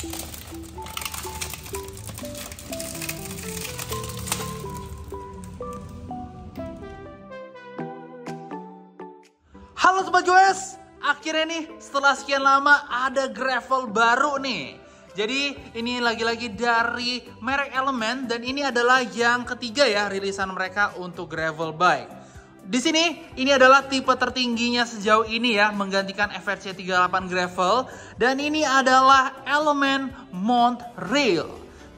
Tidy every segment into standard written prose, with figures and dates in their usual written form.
Halo Sobat Goes, akhirnya nih setelah sekian lama ada gravel baru nih. Jadi ini lagi-lagi dari merek Element dan ini adalah yang ketiga ya rilisan mereka untuk gravel bike. Di sini ini adalah tipe tertingginya sejauh ini ya, menggantikan FRC 38 gravel dan ini adalah Element Mountrail.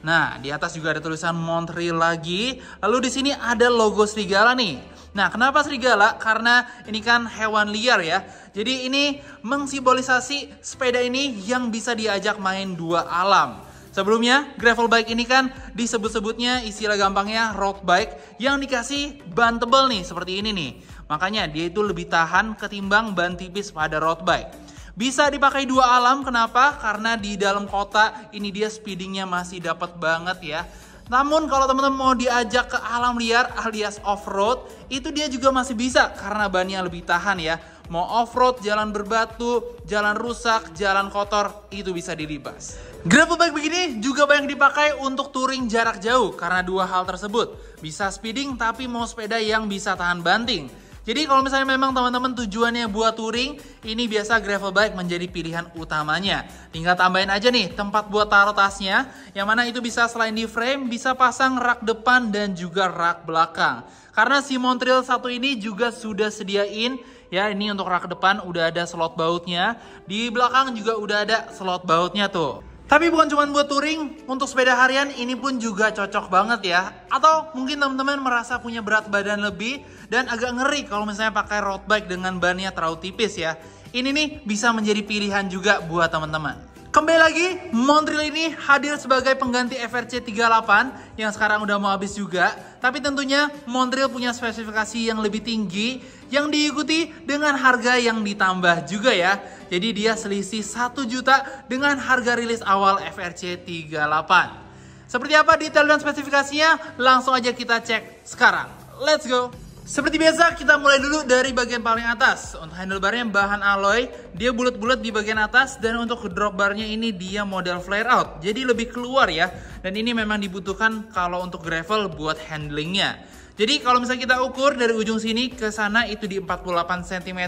Nah, di atas juga ada tulisan Mountrail lagi. Lalu di sini ada logo serigala nih. Nah, kenapa serigala? Karena ini kan hewan liar ya. Jadi ini mengsimbolisasi sepeda ini yang bisa diajak main dua alam. Sebelumnya, gravel bike ini kan disebut-sebutnya istilah gampangnya road bike yang dikasih ban tebal nih, seperti ini nih. Makanya dia itu lebih tahan ketimbang ban tipis pada road bike. Bisa dipakai dua alam, kenapa? Karena di dalam kota ini dia speedingnya masih dapat banget ya. Namun kalau teman-teman mau diajak ke alam liar alias off-road, itu dia juga masih bisa karena bannya lebih tahan ya. Mau off-road, jalan berbatu, jalan rusak, jalan kotor, itu bisa dilibas. Gravel bike begini juga banyak dipakai untuk touring jarak jauh karena dua hal tersebut. Bisa speeding tapi mau sepeda yang bisa tahan banting. Jadi kalau misalnya memang teman-teman tujuannya buat touring, ini biasa gravel bike menjadi pilihan utamanya. Tinggal tambahin aja nih tempat buat taruh tasnya, yang mana itu bisa selain di frame, bisa pasang rak depan dan juga rak belakang. Karena si Mountrail 1 ini juga sudah sediain, ya ini untuk rak depan udah ada slot bautnya, di belakang juga udah ada slot bautnya tuh. Tapi bukan cuma buat touring, untuk sepeda harian ini pun juga cocok banget ya. Atau mungkin teman-teman merasa punya berat badan lebih dan agak ngeri kalau misalnya pakai road bike dengan bannya terlalu tipis ya. Ini nih bisa menjadi pilihan juga buat teman-teman. Kembali lagi, Mountrail ini hadir sebagai pengganti FRC 38 yang sekarang udah mau habis juga. Tapi tentunya Mountrail punya spesifikasi yang lebih tinggi yang diikuti dengan harga yang ditambah juga ya. Jadi dia selisih 1 juta dengan harga rilis awal FRC 38. Seperti apa detail dan spesifikasinya? Langsung aja kita cek sekarang. Let's go! Seperti biasa kita mulai dulu dari bagian paling atas. Untuk handlebarnya bahan alloy, dia bulat-bulat di bagian atas dan untuk drop barnya ini dia model flare out. Jadi lebih keluar ya. Dan ini memang dibutuhkan kalau untuk gravel buat handlingnya. Jadi kalau misalnya kita ukur dari ujung sini ke sana itu di 48 cm.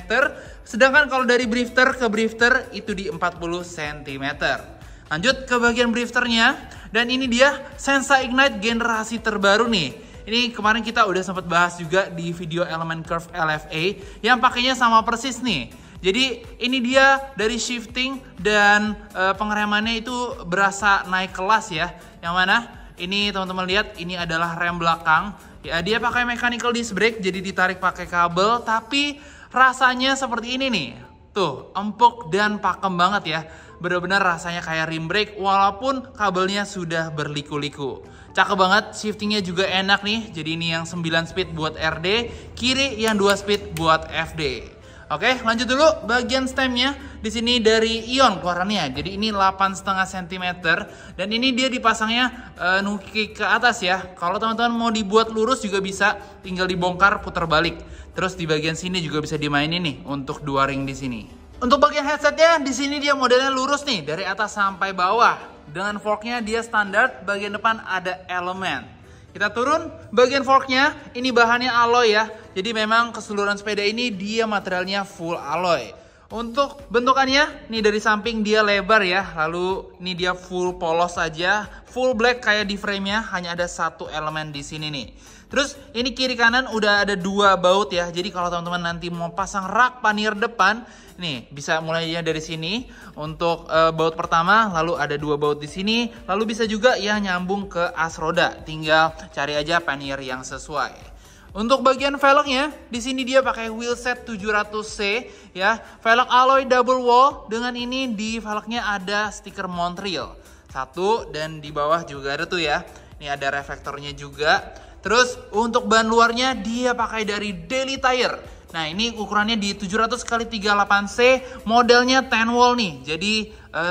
Sedangkan kalau dari drifter ke drifter itu di 40 cm. Lanjut ke bagian drifternya. Dan ini dia Sensa Ignite generasi terbaru nih. Ini kemarin kita udah sempat bahas juga di video Element Curve LFA yang pakainya sama persis nih. Jadi ini dia dari shifting dan pengeremannya itu berasa naik kelas ya. Yang mana ini teman-teman lihat ini adalah rem belakang. Ya, dia pakai mechanical disc brake jadi ditarik pakai kabel tapi rasanya seperti ini nih. Tuh, empuk dan pakem banget ya. Benar-benar rasanya kayak rim brake walaupun kabelnya sudah berliku-liku. Cakep banget, shiftingnya juga enak nih. Jadi ini yang 9 speed buat RD, kiri yang 2 speed buat FD. Oke, lanjut dulu bagian stemnya. Di sini dari Ion keluarannya. Jadi ini 8,5 cm dan ini dia dipasangnya nuki ke atas ya. Kalau teman-teman mau dibuat lurus juga bisa, tinggal dibongkar putar balik. Terus di bagian sini juga bisa dimainin nih untuk 2 ring di sini. Untuk bagian headsetnya di sini dia modelnya lurus nih dari atas sampai bawah. Dengan forknya dia standar, bagian depan ada Element. Kita turun, bagian forknya ini bahannya alloy ya. Jadi memang keseluruhan sepeda ini dia materialnya full alloy. Untuk bentukannya, nih dari samping dia lebar ya. Lalu ini dia full polos aja, full black kayak di frame-nya, hanya ada 1 elemen di sini nih. Terus ini kiri kanan udah ada 2 baut ya. Jadi kalau teman-teman nanti mau pasang rak pannier depan, nih bisa mulainya dari sini untuk baut pertama, lalu ada 2 baut di sini, lalu bisa juga ya nyambung ke as roda. Tinggal cari aja pannier yang sesuai. Untuk bagian velgnya, di sini dia pakai wheelset 700C ya, velg alloy double wall. Dengan ini di velgnya ada stiker Mountrail 1 dan di bawah juga ada tuh ya. Ini ada reflektornya juga. Terus untuk ban luarnya dia pakai dari Daily Tire. Nah ini ukurannya di 700x38C, modelnya 10 wall nih. Jadi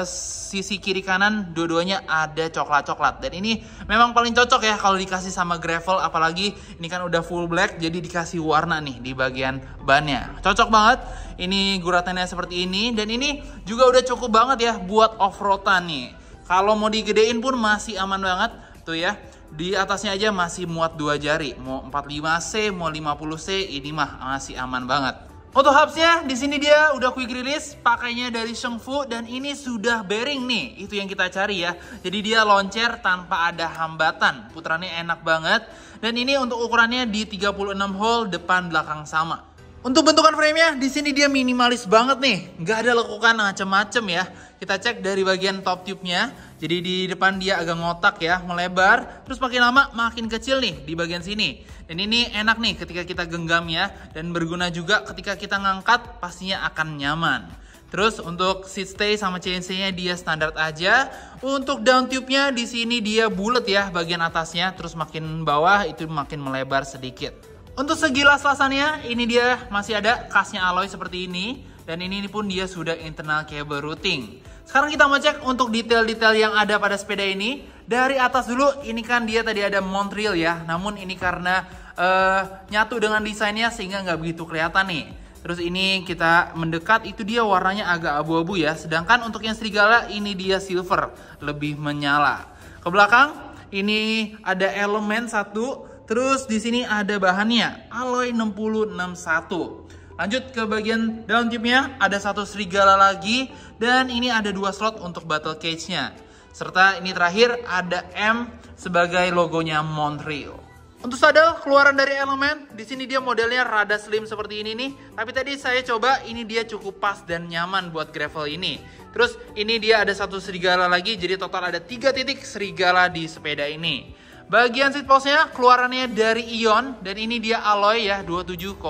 sisi kiri kanan dua-duanya ada coklat-coklat. Dan ini memang paling cocok ya kalau dikasih sama gravel. Apalagi ini kan udah full black, jadi dikasih warna nih di bagian bannya. Cocok banget. Ini guratannya seperti ini. Dan ini juga udah cukup banget ya buat off-roadan nih. Kalau mau digedein pun masih aman banget. Tuh ya, di atasnya aja masih muat 2 jari. Mau 45C, mau 50C, ini mah masih aman banget. Untuk hubsnya, di sini dia udah quick release, pakainya dari Shengfu dan ini sudah bearing nih, itu yang kita cari ya. Jadi dia loncer tanpa ada hambatan, putarannya enak banget. Dan ini untuk ukurannya di 36 hole, depan belakang sama. Untuk bentukan frame-nya, di sini dia minimalis banget nih, nggak ada lekukan macem-macem ya. Kita cek dari bagian top tube-nya, jadi di depan dia agak ngotak ya, melebar, terus makin lama makin kecil nih di bagian sini. Dan ini enak nih ketika kita genggam ya, dan berguna juga ketika kita ngangkat, pastinya akan nyaman. Terus untuk seat stay sama CNC-nya dia standar aja. Untuk down tube-nya di sini dia bulat ya bagian atasnya, terus makin bawah itu makin melebar sedikit. Untuk segi las-lasannya, ini dia masih ada kasnya alloy seperti ini. Dan ini pun dia sudah internal cable routing. Sekarang kita mau cek untuk detail-detail yang ada pada sepeda ini. Dari atas dulu, ini kan dia tadi ada Montreal ya. Namun ini karena nyatu dengan desainnya sehingga nggak begitu kelihatan nih. Terus ini kita mendekat, itu dia warnanya agak abu-abu ya. Sedangkan untuk yang serigala, ini dia silver, lebih menyala. Ke belakang, ini ada elemen satu. Terus di sini ada bahannya, alloy 6061. Lanjut ke bagian down tube-nya, ada satu serigala lagi. Dan ini ada 2 slot untuk battle cage-nya. Serta ini terakhir ada M sebagai logonya Montreal. Untuk saddle keluaran dari elemen, di sini dia modelnya rada slim seperti ini nih. Tapi tadi saya coba, ini dia cukup pas dan nyaman buat gravel ini. Terus ini dia ada satu serigala lagi, jadi total ada 3 titik serigala di sepeda ini. Bagian seat post-nya keluarannya dari Ion dan ini dia alloy ya 27,2.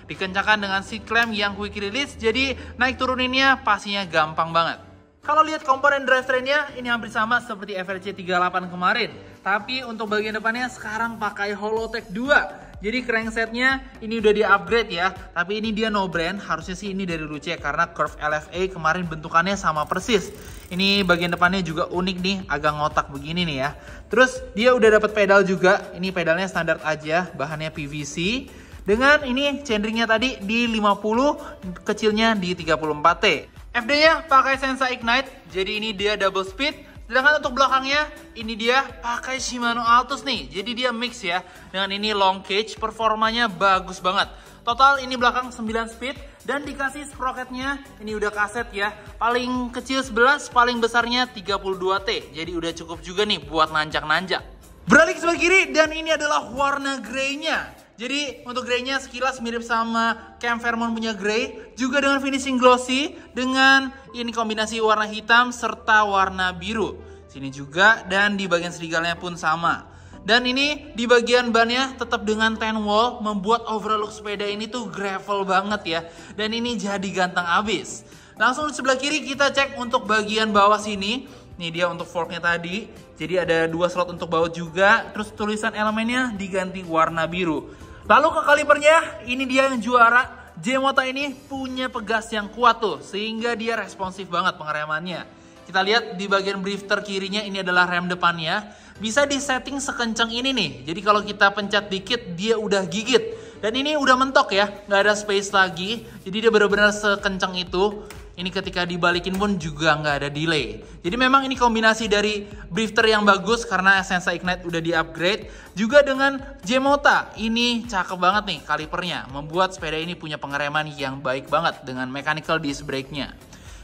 Dikencangkan dengan seat clamp yang quick release, jadi naik turuninnya pastinya gampang banget. Kalau lihat komponen drivetrain-nya ini hampir sama seperti FRC 38 kemarin. Tapi untuk bagian depannya sekarang pakai Holotech 2. Jadi cranksetnya ini udah di-upgrade ya. Tapi ini dia no brand, harusnya sih ini dari Lucek karena curve LFA kemarin bentukannya sama persis. Ini bagian depannya juga unik nih, agak ngotak begini nih ya. Terus dia udah dapat pedal juga. Ini pedalnya standar aja, bahannya PVC. Dengan ini chainringnya tadi di 50, kecilnya di 34T. FD-nya pakai Sensa Ignite, jadi ini dia double speed. Sedangkan untuk belakangnya, ini dia pakai Shimano Altus nih. Jadi dia mix ya, dengan ini long cage, performanya bagus banget. Total ini belakang 9 speed, dan dikasih sprocketnya, ini udah kaset ya. Paling kecil 11, paling besarnya 32T. Jadi udah cukup juga nih buat nanjak-nanjak. Beralih ke sebelah kiri, dan ini adalah warna grey-nya. Jadi untuk grey-nya sekilas mirip sama Cam Fairmont punya grey, juga dengan finishing glossy, dengan ini kombinasi warna hitam serta warna biru. Sini juga, dan di bagian serigalanya pun sama. Dan ini di bagian bannya tetap dengan 10 wall, membuat overall look sepeda ini tuh gravel banget ya. Dan ini jadi ganteng abis. Langsung di sebelah kiri kita cek untuk bagian bawah sini. Ini dia untuk forknya tadi. Jadi ada 2 slot untuk baut juga. Terus tulisan elemennya diganti warna biru. Lalu ke kalipernya, ini dia yang juara. J-Mota ini punya pegas yang kuat tuh, sehingga dia responsif banget pengeremannya. Kita lihat di bagian drifter kirinya, ini adalah rem depannya. Bisa disetting sekencang ini nih. Jadi kalau kita pencet dikit, dia udah gigit. Dan ini udah mentok ya, nggak ada space lagi. Jadi dia benar-benar sekencang itu. Ini ketika dibalikin pun juga nggak ada delay. Jadi memang ini kombinasi dari drifter yang bagus karena Sensa Ignite udah di-upgrade. Juga dengan J-Mota, ini cakep banget nih kalipernya. Membuat sepeda ini punya pengereman yang baik banget dengan mechanical disc brake-nya.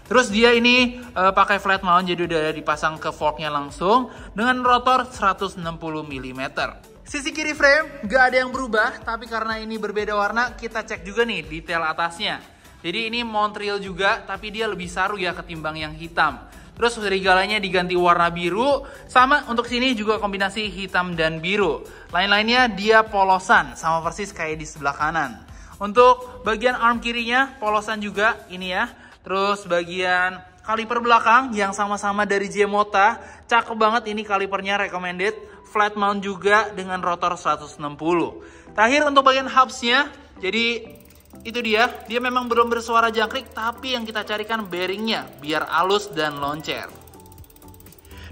Terus dia ini pakai flat mount, jadi udah dipasang ke forknya langsung. Dengan rotor 160 mm. Sisi kiri frame nggak ada yang berubah, tapi karena ini berbeda warna, kita cek juga nih detail atasnya. Jadi ini Montreal juga, tapi dia lebih saru ya ketimbang yang hitam. Terus serigalanya diganti warna biru, sama untuk sini juga kombinasi hitam dan biru. Lain-lainnya dia polosan, sama persis kayak di sebelah kanan. Untuk bagian arm kirinya polosan juga ini ya. Terus bagian kaliper belakang yang sama-sama dari J-Mota, cakep banget ini kalipernya, recommended. Flat mount juga dengan rotor 160. Terakhir untuk bagian hubsnya, jadi itu dia memang belum bersuara jangkrik, tapi yang kita carikan bearingnya biar halus dan loncer.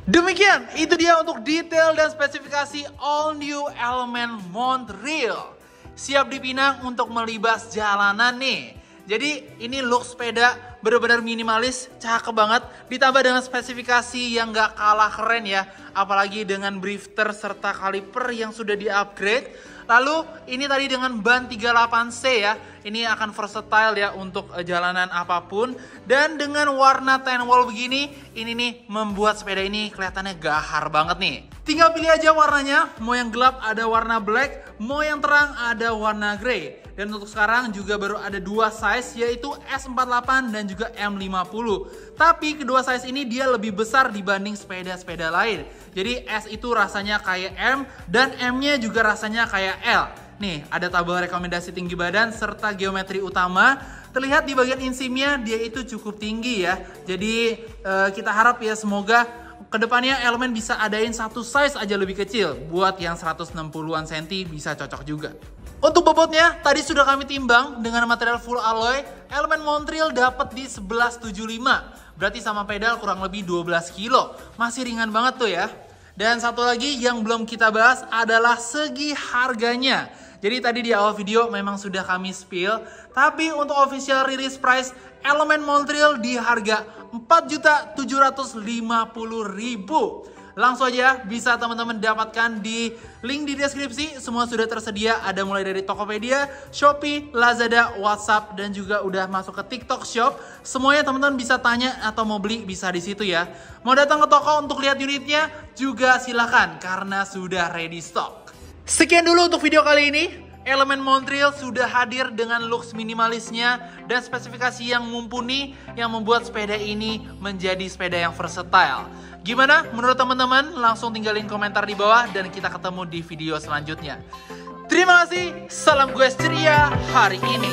Demikian, itu dia untuk detail dan spesifikasi all new Element Montreal. Siap dipinang untuk melibas jalanan nih. Jadi ini look sepeda benar-benar minimalis, cakep banget. Ditambah dengan spesifikasi yang gak kalah keren ya. Apalagi dengan drifter serta kaliper yang sudah di-upgrade. Lalu ini tadi dengan ban 38C ya. Ini akan versatile ya untuk jalanan apapun. Dan dengan warna tan wall begini, ini nih membuat sepeda ini kelihatannya gahar banget nih. Tinggal pilih aja warnanya. Mau yang gelap ada warna black, mau yang terang ada warna grey. Dan untuk sekarang juga baru ada dua size, yaitu S48 dan juga M50. Tapi kedua size ini dia lebih besar dibanding sepeda-sepeda lain. Jadi S itu rasanya kayak M dan M-nya juga rasanya kayak L. Nih, ada tabel rekomendasi tinggi badan serta geometri utama. Terlihat di bagian insimnya dia itu cukup tinggi ya. Jadi kita harap ya semoga kedepannya Element bisa adain satu size aja lebih kecil. Buat yang 160-an cm bisa cocok juga. Untuk bobotnya, tadi sudah kami timbang dengan material full alloy. Element Montreal dapat di 1175. Berarti sama pedal kurang lebih 12 kilo. Masih ringan banget tuh ya. Dan satu lagi yang belum kita bahas adalah segi harganya. Jadi tadi di awal video memang sudah kami spill. Tapi untuk official release price Element Montreal di harga 4.750.000. Langsung aja bisa teman-teman dapatkan di link di deskripsi. Semua sudah tersedia, ada mulai dari Tokopedia, Shopee, Lazada, WhatsApp, dan juga udah masuk ke TikTok Shop. Semuanya teman-teman bisa tanya atau mau beli bisa di situ ya. Mau datang ke toko untuk lihat unitnya juga silakan karena sudah ready stock. Sekian dulu untuk video kali ini. Element Montreal sudah hadir dengan looks minimalisnya dan spesifikasi yang mumpuni yang membuat sepeda ini menjadi sepeda yang versatile. Gimana menurut teman-teman? Langsung tinggalin komentar di bawah dan kita ketemu di video selanjutnya. Terima kasih, salam gue ceria hari ini.